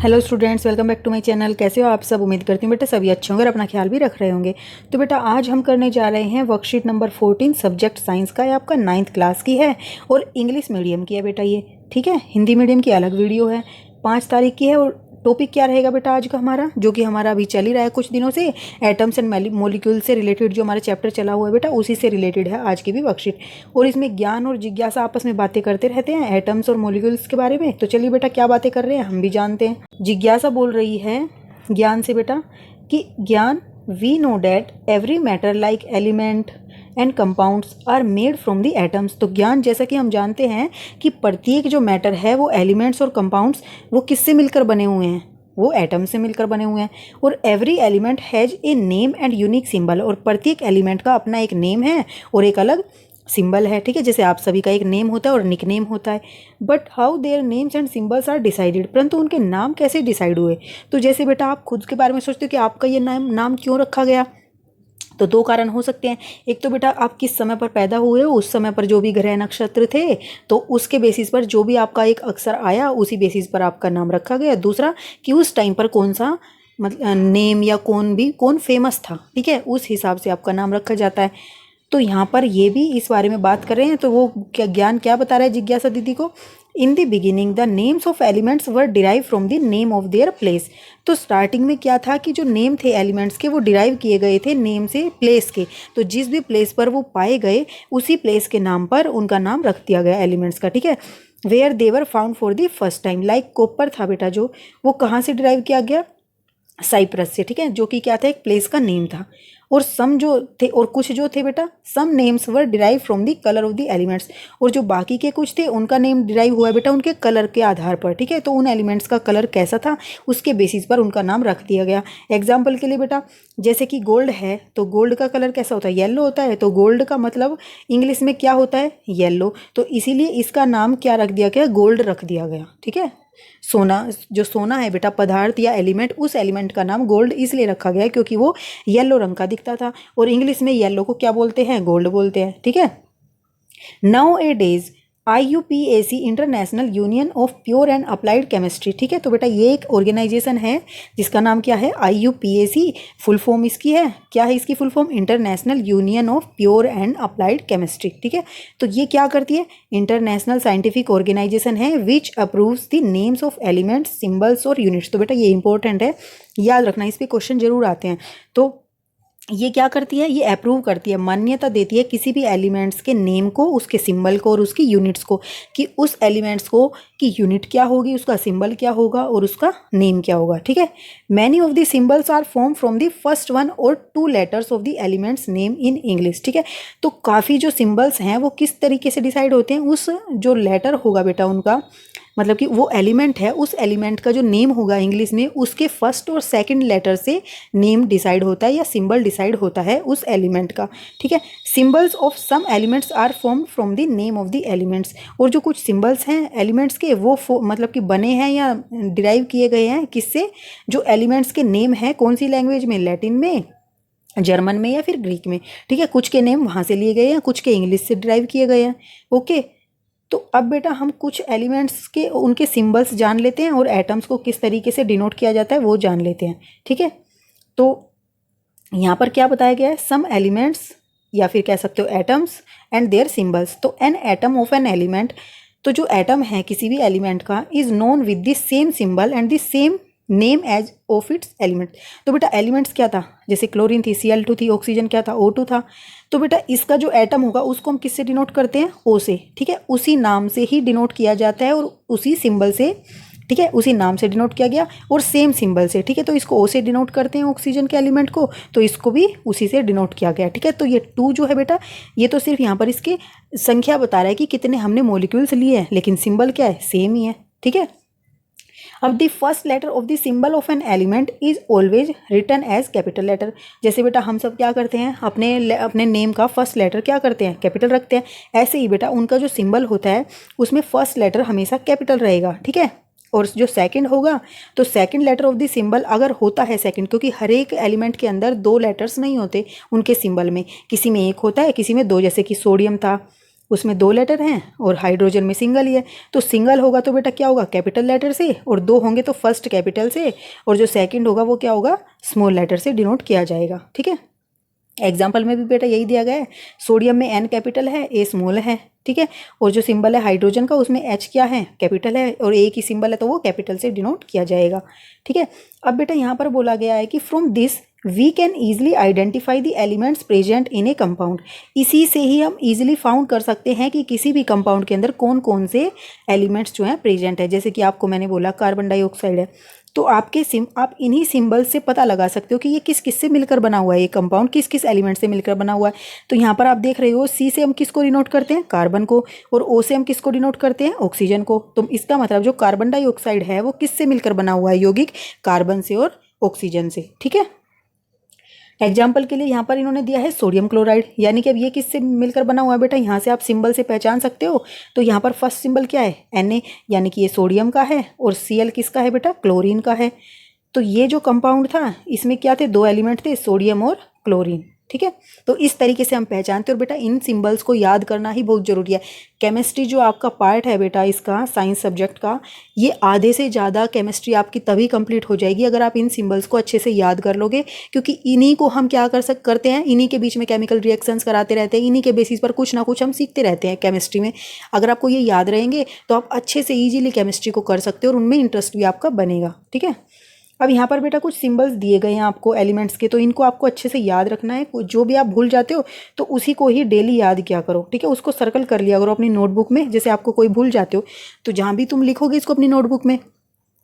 Hello students, welcome back to my channel. कैसे हो आप सब? उम्मीद करती हूँ बेटा सभी अच्छे होंगे और अपना ख्याल भी रख रहे होंगे। तो बेटा आज हम करने जा रहे हैं वर्कशीट नंबर 14 सब्जेक्ट साइंस का। ये आपका 9th क्लास की है और इंग्लिश मीडियम की है बेटा ये, ठीक है। हिंदी मीडियम की अलग वीडियो है, 5 तारीख की है। और टॉपिक क्या रहेगा बेटा आज का हमारा, जो कि हमारा अभी चल ही रहा है कुछ दिनों से, एटम्स एंड मॉलिक्यूल से रिलेटेड जो हमारा चैप्टर चला हुआ है बेटा, उसी से रिलेटेड है आज की भी वर्कशीट। और इसमें ज्ञान और जिज्ञासा आपस में बातें करते रहते हैं एटम्स और मॉलिक्यूल्स के बारे में। तो चलिए बेटा क्या बातें कर रहे हैं हम भी जानते हैं। जिज्ञासा बोल रही है ज्ञान से बेटा कि ज्ञान, we know that every matter like element and compounds are made from the atoms. तो ज्ञान, जैसा कि हम जानते हैं कि प्रत्येक जो मैटर है वो एलिमेंट्स और कंपाउंड्स वो किससे मिलकर बने हुए हैं, वो एटम से मिलकर बने हुए हैं। और every element has a name and unique symbol, और प्रत्येक एलिमेंट का अपना एक नेम है और एक अलग सिंबल है, ठीक है। जैसे आप सभी का एक नेम होता है और निक नेम होता है। But how their names and symbols are decided, परंतु उनके नाम कैसे डिसाइड हुए। तो जैसे बेटा आप खुद के बारे में सोचते हो कि आपका ये नाम क्यों रखा गया, तो 2 कारण हो सकते हैं। एक तो बेटा आप किस समय पर पैदा हुए हो, उस समय पर जो भी ग्रह नक्षत्र थे तो उसके बेसिस पर जो भी आपका एक अक्षर आया उसी बेसिस पर आपका नाम रखा गया। दूसरा कि उस टाइम पर कौन सा मतलब नेम या कौन फेमस था, ठीक है, उस हिसाब से आपका नाम रखा जाता है। तो यहाँ पर ये भी इस बारे में बात कर रहे हैं। तो वो क्या ज्ञान क्या बता रहा है जिज्ञासा दीदी को, in the beginning the names of elements were derive from the name of their place. तो स्टार्टिंग में क्या था कि जो नेम थे एलिमेंट्स के वो डिराइव किए गए थे नेम से, प्लेस के। तो जिस भी प्लेस पर वो पाए गए उसी प्लेस के नाम पर उनका नाम रख दिया गया एलिमेंट्स का, ठीक है। Where they were found for the first time, like copper था बेटा जो, वो कहाँ से डिराइव किया गया, साइप्रस से, ठीक है, जो कि क्या था, एक प्लेस का नेम था। और सम जो थे और कुछ जो थे बेटा, some names were derive from the colour of the elements, और जो बाकी के कुछ थे उनका नेम डिराइव हुआ है बेटा उनके कलर के आधार पर, ठीक है। तो उन एलिमेंट्स का कलर कैसा था उसके बेसिस पर उनका नाम रख दिया गया। एग्जाम्पल के लिए बेटा जैसे कि गोल्ड है तो गोल्ड का कलर कैसा होता है, येलो होता है। तो गोल्ड का मतलब इंग्लिश में क्या होता है, येलो। तो इसीलिए इसका नाम क्या रख दिया गया, गोल्ड रख दिया गया, ठीक है। सोना, जो सोना है बेटा पदार्थ या एलिमेंट, उस एलिमेंट का नाम गोल्ड इसलिए रखा गया है क्योंकि वो येलो रंग का दिखता था। और इंग्लिश में येलो को क्या बोलते हैं, गोल्ड बोलते हैं, ठीक है। Now A days IUPAC international Union of Pure and Applied Chemistry, ठीक है। तो बेटा ये एक ऑर्गेनाइजेशन है जिसका नाम क्या है, IUPAC। फुल फॉर्म इसकी है, क्या है इसकी full form, international Union of Pure and Applied Chemistry, ठीक है। तो ये क्या करती है, इंटरनेशनल साइंटिफिक ऑर्गेनाइजेशन है which approves the names of elements, symbols और यूनिट्स। तो बेटा ये इंपॉर्टेंट है, याद रखना, इस पर क्वेश्चन जरूर आते हैं। तो ये क्या करती है, ये अप्रूव करती है, मान्यता देती है किसी भी एलिमेंट्स के नेम को, उसके सिंबल को और उसकी यूनिट्स को, कि उस एलिमेंट्स को की यूनिट क्या होगी, उसका सिंबल क्या होगा और उसका नेम क्या होगा, ठीक है। Many of the symbols are form from the first 1 और 2 letters of the elements name in English, ठीक है। तो काफ़ी जो सिंबल्स हैं वो किस तरीके से डिसाइड होते हैं, उस जो लेटर होगा बेटा उनका, मतलब कि वो एलिमेंट है, उस एलिमेंट का जो नेम होगा इंग्लिश में उसके फर्स्ट और सेकंड लेटर से नेम डिसाइड होता है या सिंबल डिसाइड होता है उस एलिमेंट का, ठीक है। Symbols of some elements are formed from the name of the elements, और जो कुछ सिंबल्स हैं एलिमेंट्स के वो मतलब कि बने हैं या डिराइव किए गए हैं किससे, जो एलिमेंट्स के नेम है कौन सी लैंग्वेज में, लैटिन में, जर्मन में या फिर ग्रीक में, ठीक है। कुछ के नेम वहाँ से लिए गए हैं, कुछ के इंग्लिश से डिराइव किए गए हैं, ओके। तो अब बेटा हम कुछ एलिमेंट्स के उनके सिंबल्स जान लेते हैं और एटम्स को किस तरीके से डिनोट किया जाता है वो जान लेते हैं, ठीक है। तो यहाँ पर क्या बताया गया है, सम एलिमेंट्स या फिर कह सकते हो एटम्स एंड देयर सिंबल्स। तो an atom of an element, तो जो एटम है किसी भी एलिमेंट का, is known with the same symbol and the same name as of its element. तो बेटा एलिमेंट्स क्या था, जैसे क्लोरीन थी Cl2 थी, ऑक्सीजन क्या था O2 था। तो बेटा इसका जो एटम होगा उसको हम किससे डिनोट करते हैं, O से, ठीक है। उसी नाम से ही डिनोट किया जाता है और उसी सिंबल से, ठीक है, उसी नाम से डिनोट किया गया और सेम सिंबल से, ठीक है। तो इसको O से डिनोट करते हैं ऑक्सीजन के एलिमेंट को, तो इसको भी उसी से डिनोट किया गया, ठीक है। तो ये 2 जो है बेटा ये तो सिर्फ यहाँ पर इसकी संख्या बता रहा है कि कितने हमने मॉलिक्यूल्स लिए हैं, लेकिन सिंबल क्या है, सेम ही है, ठीक है। अब the first letter of the symbol of an element is always written as capital letter. जैसे बेटा हम सब क्या करते हैं, अपने नेम का फर्स्ट लेटर क्या करते हैं, कैपिटल रखते हैं। ऐसे ही बेटा उनका जो सिंबल होता है उसमें फर्स्ट लेटर हमेशा कैपिटल रहेगा, ठीक है। और जो सेकंड होगा तो second letter of the symbol अगर होता है सेकंड, क्योंकि हर एक एलिमेंट के अंदर 2 लेटर्स नहीं होते उनके सिंबल में, किसी में 1 होता है किसी में 2, जैसे कि सोडियम था, उसमें 2 लेटर हैं और हाइड्रोजन में सिंगल ही है, तो सिंगल होगा तो बेटा क्या होगा, कैपिटल लेटर से, और 2 होंगे तो फर्स्ट कैपिटल से, और जो सेकंड होगा वो क्या होगा, स्मॉल लेटर से डिनोट किया जाएगा। ठीक है, एग्जाम्पल में भी बेटा यही दिया गया है, सोडियम में एन कैपिटल है, ए स्मॉल है। ठीक है, और जो सिंबल है हाइड्रोजन का उसमें एच क्या है, कैपिटल है, और ए की सिंबल है तो वो कैपिटल से डिनोट किया जाएगा। ठीक है, अब बेटा यहाँ पर बोला गया है कि from this we can easily identify the elements present in a compound. इसी से ही हम इजीली फाउंड कर सकते हैं कि किसी भी कंपाउंड के अंदर कौन कौन से एलिमेंट्स जो हैं प्रेजेंट है। जैसे कि आपको मैंने बोला कार्बन डाइऑक्साइड है, तो आप इन्हीं सिंबल से पता लगा सकते हो कि ये किस किस से मिलकर बना हुआ है, ये कंपाउंड किस किस एलिमेंट से मिलकर बना हुआ है। तो यहाँ पर आप देख रहे हो, सी से हम किसको डिनोट करते हैं, कार्बन को, और ओ से हम किसको डिनोट करते हैं, ऑक्सीजन को। तो इसका मतलब जो कार्बन डाइऑक्साइड है वो किससे मिलकर बना हुआ है, यौगिक कार्बन से और ऑक्सीजन से। ठीक है, एग्जाम्पल के लिए यहाँ पर इन्होंने दिया है सोडियम क्लोराइड, यानी कि अब ये किससे मिलकर बना हुआ है बेटा, यहाँ से आप सिंबल से पहचान सकते हो। तो यहाँ पर फर्स्ट सिंबल क्या है, Na, यानी कि ये सोडियम का है, और Cl किसका है बेटा, क्लोरीन का है। तो ये जो कंपाउंड था इसमें क्या थे, 2 एलिमेंट थे, सोडियम और क्लोरीन। ठीक है, तो इस तरीके से हम पहचानते हैं। और बेटा इन सिंबल्स को याद करना ही बहुत ज़रूरी है। केमिस्ट्री जो आपका पार्ट है बेटा, इसका साइंस सब्जेक्ट का, ये आधे से ज़्यादा केमिस्ट्री आपकी तभी कंप्लीट हो जाएगी अगर आप इन सिंबल्स को अच्छे से याद कर लोगे, क्योंकि इन्हीं को हम क्या करते हैं, इन्हीं के बीच में केमिकल रिएक्शंस कराते रहते हैं, इन्हीं के बेसिस पर कुछ ना कुछ हम सीखते रहते हैं केमिस्ट्री में। अगर आपको ये याद रहेंगे तो आप अच्छे से ईजिली केमिस्ट्री को कर सकते हो और उनमें इंटरेस्ट भी आपका बनेगा। ठीक है, अब यहाँ पर बेटा कुछ सिंबल्स दिए गए हैं आपको एलिमेंट्स के, तो इनको आपको अच्छे से याद रखना है। जो भी आप भूल जाते हो तो उसी को ही डेली याद किया करो। ठीक है, उसको सर्कल कर लिया करो अपनी नोटबुक में। जैसे आपको कोई भूल जाते हो तो जहाँ भी तुम लिखोगे इसको अपनी नोटबुक में,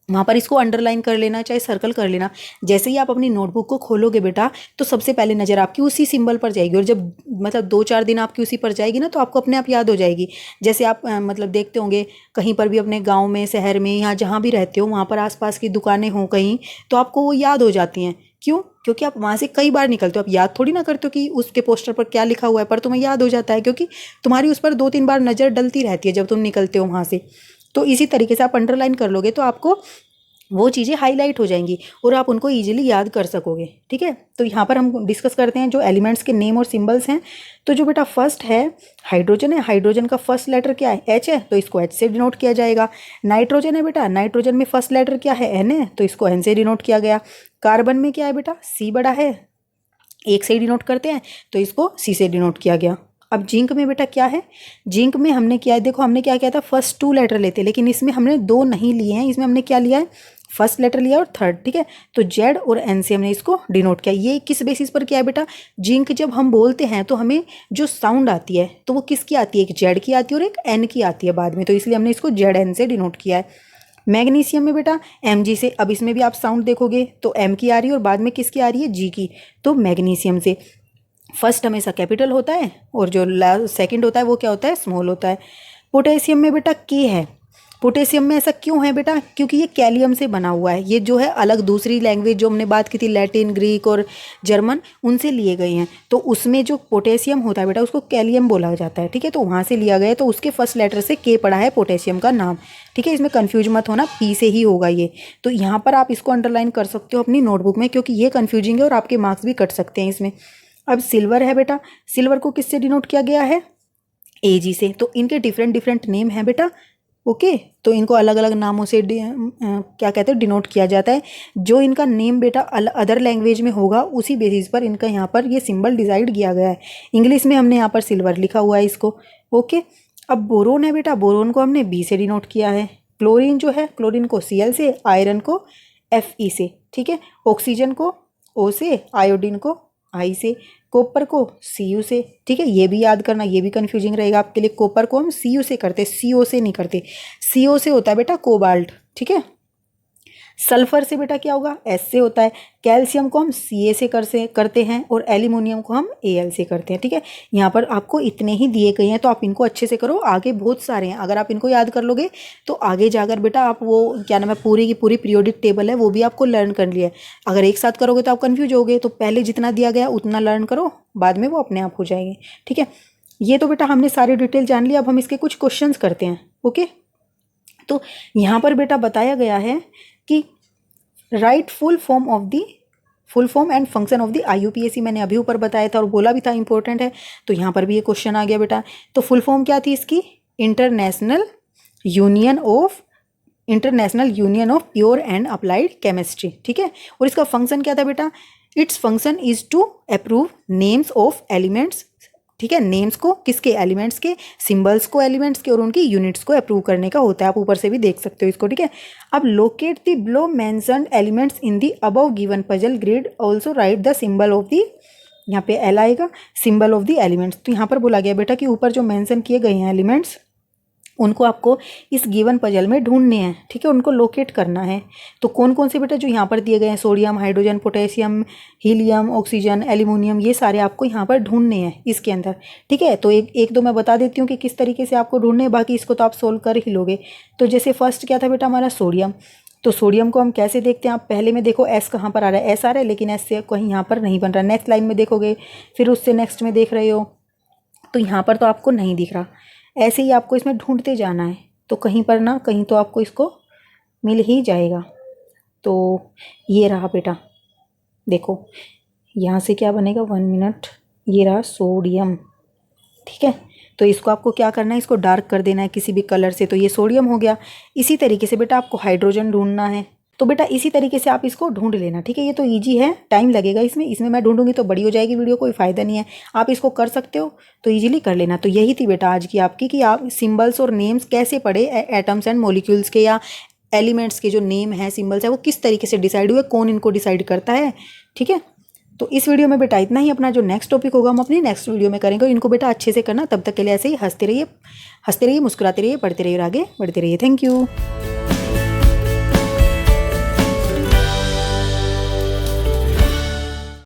वहाँ पर इसको अंडरलाइन कर लेना, चाहे सर्कल कर लेना। जैसे ही आप अपनी नोटबुक को खोलोगे बेटा तो सबसे पहले नज़र आपकी उसी सिंबल पर जाएगी, और जब मतलब 2-4 दिन आपकी उसी पर जाएगी ना तो आपको अपने आप याद हो जाएगी। जैसे आप मतलब देखते होंगे कहीं पर भी अपने गांव में, शहर में, या जहाँ भी रहते हो वहाँ पर आसपास की दुकानें हों कहीं, तो आपको वो याद हो जाती हैं। क्यों? क्योंकि आप वहाँ से कई बार निकलते हो। आप याद थोड़ी ना करते हो कि उसके पोस्टर पर क्या लिखा हुआ है, पर तुम्हें याद हो जाता है क्योंकि तुम्हारी उस पर 2-3 बार नज़र डलती रहती है जब तुम निकलते हो वहाँ से। तो इसी तरीके से आप अंडरलाइन कर लोगे तो आपको वो चीज़ें हाईलाइट हो जाएंगी और आप उनको इजीली याद कर सकोगे। ठीक है, तो यहाँ पर हम डिस्कस करते हैं जो एलिमेंट्स के नेम और सिंबल्स हैं। तो जो बेटा फर्स्ट है हाइड्रोजन है, हाइड्रोजन का फर्स्ट लेटर क्या है, H है, तो इसको H से डिनोट किया जाएगा। नाइट्रोजन है बेटा, नाइट्रोजन में फर्स्ट लेटर क्या है, N है, तो इसको N से डिनोट किया गया। कार्बन में क्या है बेटा, C बड़ा है, 1 से ही डिनोट करते हैं, तो इसको C से डिनोट किया गया। अब जिंक में बेटा क्या है, जिंक में हमने क्या है, देखो हमने क्या किया था, फर्स्ट 2 लेटर लेते, लेकिन इसमें हमने 2 नहीं लिए हैं, इसमें हमने क्या लिया है, फर्स्ट लेटर लिया और थर्ड। ठीक है, तो जेड और एन से हमने इसको डिनोट किया। ये किस बेसिस पर किया है बेटा, जिंक जब हम बोलते हैं तो हमें जो साउंड आती है तो वो किसकी आती है, एक जेड की आती है और एक एन की आती है बाद में, तो इसलिए हमने इसको जेड एन से डिनोट किया है। मैग्नीशियम में बेटा एम जी से, अब इसमें भी आप साउंड देखोगे तो एम की आ रही है और बाद में किसकी आ रही है, जी की, तो मैग्नीशियम से। फर्स्ट हमेशा कैपिटल होता है और जो सेकंड होता है वो क्या होता है, स्मॉल होता है। पोटेशियम में बेटा के है, पोटेशियम में ऐसा क्यों है बेटा, क्योंकि ये कैलियम से बना हुआ है। ये जो है अलग दूसरी लैंग्वेज जो हमने बात की थी, लैटिन, ग्रीक और जर्मन, उनसे लिए गए हैं। तो उसमें जो पोटेशियम होता है बेटा उसको कैलियम बोला जाता है। ठीक है, तो वहाँ से लिया गया है, तो उसके फर्स्ट लेटर से के पड़ा है पोटेशियम का नाम। ठीक है, इसमें कन्फ्यूज मत होना, पी से ही होगा ये। तो यहाँ पर आप इसको अंडरलाइन कर सकते हो अपनी नोटबुक में, क्योंकि ये कन्फ्यूजिंग है और आपके मार्क्स भी कट सकते हैं इसमें। अब सिल्वर है बेटा, सिल्वर को किससे डिनोट किया गया है, एजी से। तो इनके डिफरेंट डिफरेंट नेम है बेटा। ओके, तो इनको अलग अलग नामों से क्या कहते हैं, डिनोट किया जाता है। जो इनका नेम बेटा अदर लैंग्वेज में होगा उसी बेसिस पर इनका यहाँ पर ये सिंबल डिसाइड किया गया है। इंग्लिश में हमने यहाँ पर सिल्वर लिखा हुआ है इसको। ओके, अब बोरोन है बेटा, बोरोन को हमने बी से डिनोट किया है। क्लोरीन जो है, क्लोरीन को Cl से, आयरन को Fe से। ठीक है, ऑक्सीजन को O से, आयोडीन को I से, कॉपर को Cu से। ठीक है, ये भी याद करना, ये भी कंफ्यूजिंग रहेगा आपके लिए। कॉपर को हम Cu से करते, CO से नहीं करते। CO से होता है बेटा कोबाल्ट। ठीक है, सल्फर से बेटा क्या होगा, S से होता है। कैल्शियम को हम Ca से करते हैं और एल्यूमिनियम को हम Al से करते हैं। ठीक है, यहाँ पर आपको इतने ही दिए गए हैं, तो आप इनको अच्छे से करो। आगे बहुत सारे हैं, अगर आप इनको याद कर लोगे तो आगे जाकर बेटा आप वो क्या नाम है, पूरी की पूरी पीरियोडिक टेबल है वो भी आपको लर्न कर लिया है। अगर एक साथ करोगे तो आप कन्फ्यूज होगे, तो पहले जितना दिया गया उतना लर्न करो, बाद में वो अपने आप हो जाएंगे। ठीक है, ये तो बेटा हमने सारी डिटेल जान ली। अब हम इसके कुछ क्वेश्चंस करते हैं। ओके, तो यहाँ पर बेटा बताया गया है कि right full form of the full form and function of the IUPAC मैंने अभी ऊपर बताया था और बोला भी था इंपॉर्टेंट है, तो यहाँ पर भी ये क्वेश्चन आ गया बेटा। तो फुल फॉर्म क्या थी इसकी? International Union of Pure and Applied Chemistry, ठीक है। और इसका फंक्शन क्या था बेटा? Its function is to approve names of elements, ठीक है, नेम्स को, किसके? एलिमेंट्स के, सिंबल्स को एलिमेंट्स के, और उनकी यूनिट्स को अप्रूव करने का होता है। आप ऊपर से भी देख सकते हो इसको, ठीक है। अब locate the below mentioned elements in the above given puzzle grid, also right the symbol of the, यहाँ पे एल आएगा, सिंबल ऑफ द एलिमेंट्स। तो यहाँ पर बोला गया बेटा कि ऊपर जो मेंशन किए गए हैं एलिमेंट्स, उनको आपको इस गिवन पजल में ढूंढने हैं, ठीक है, उनको लोकेट करना है। तो कौन कौन से बेटा जो यहाँ पर दिए गए हैं, sodium, hydrogen, potassium, helium, oxygen, aluminium, ये सारे आपको यहाँ पर ढूंढने हैं इसके अंदर, ठीक है। तो एक दो मैं बता देती हूँ कि किस तरीके से आपको ढूंढने हैं, बाकी इसको तो आप सोल्व कर ही लोगे। तो जैसे फर्स्ट क्या था बेटा हमारा? सोडियम। तो सोडियम को हम कैसे देखते हैं? आप पहले में देखो एस कहाँ पर आ रहा है, एस आ रहा है, लेकिन एस से कहीं यहाँ पर नहीं बन रहा। नेक्स्ट लाइन में देखोगे, फिर उससे नेक्स्ट में देख रहे हो, तो यहाँ पर तो आपको नहीं दिख रहा। ऐसे ही आपको इसमें ढूंढते जाना है, तो कहीं पर ना कहीं तो आपको इसको मिल ही जाएगा। तो ये रहा बेटा, देखो यहाँ से क्या बनेगा, 1 मिनट, ये रहा सोडियम, ठीक है। तो इसको आपको क्या करना है? इसको डार्क कर देना है किसी भी कलर से, तो ये सोडियम हो गया। इसी तरीके से बेटा आपको हाइड्रोजन ढूंढना है, तो बेटा इसी तरीके से आप इसको ढूंढ लेना, ठीक है। ये तो इजी है, टाइम लगेगा इसमें मैं ढूंढूंगी तो बड़ी हो जाएगी वीडियो, कोई फ़ायदा नहीं है। आप इसको कर सकते हो तो इजीली कर लेना। तो यही थी बेटा आज की आपकी, कि आप सिंबल्स और नेम्स कैसे पढ़े, एटम्स एंड मॉलिक्यूल्स के या एलिमेंट्स के जो नेम है, सिंबल्स है, वो किस तरीके से डिसाइड हुए, कौन इनको डिसाइड करता है, ठीक है। तो इस वीडियो में बेटा इतना ही। अपना जो नेक्स्ट टॉपिक होगा हम अपनी नेक्स्ट वीडियो में करेंगे, और इनको बेटा अच्छे से करना। तब तक के लिए ऐसे ही हंसते रहिए, मुस्कुराते रहिए, पढ़ते रहिए और आगे बढ़ते रहिए। Thank you.